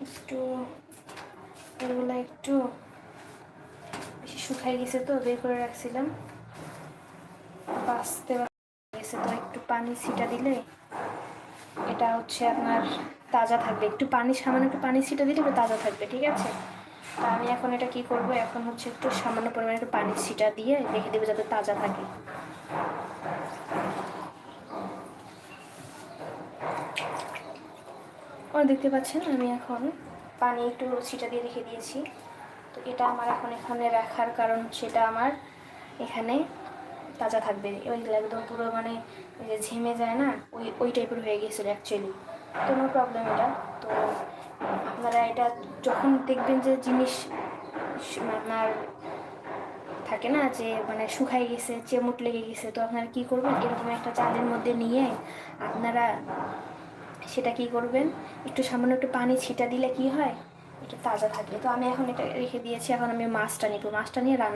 একটু এগুলো একটু বেশি শুকাই গেছে তো বের করে রাখছিলাম, বাঁচতে গেছে তো একটু পানি ছিটা দিলে এটা হচ্ছে আপনার তাজা থাকবে। একটু পানি, সামান্য একটু পানি ছিটা দিলে এটা তাজা থাকবে, ঠিক আছে? তা আমি এখন এটা কি করব, এখন হচ্ছে একটু সামান্য পরিমাণে একটু পানি ছিটা দিয়ে রেখে দেবো যাতে তাজা থাকে। দেখতে পাচ্ছেন আমি এখন পানি একটু ছিটা দিয়ে রেখে দিয়েছি। তো এটা আমার এখন এখানে রাখার কারণ হচ্ছে এটা আমার এখানে তাজা থাকবে। ওইগুলো একদম পুরো মানে ওই যে ঝেমে যায় না, ওই টাইপের হয়ে গিয়েছিলো অ্যাকচুয়ালি। তো নো প্রবলেম এটা। তো আপনারা এটা যখন দেখবেন যে জিনিস আপনার থাকে না যে মানে শুকাই গেছে, চেমুট লেগে গেছে, তো আপনারা কী করবেন, এরকম একটা জালের মধ্যে নিয়ে আপনারা সেটা কি করবেন, একটু সামান্য একটু পানি ছিটা দিলে কি হয়, একটু তাজা থাকে। তো আমি এখন এটা রেখে দিয়েছি, এখন আমি মাছটা নিব, মাছটা নিয়ে রান্না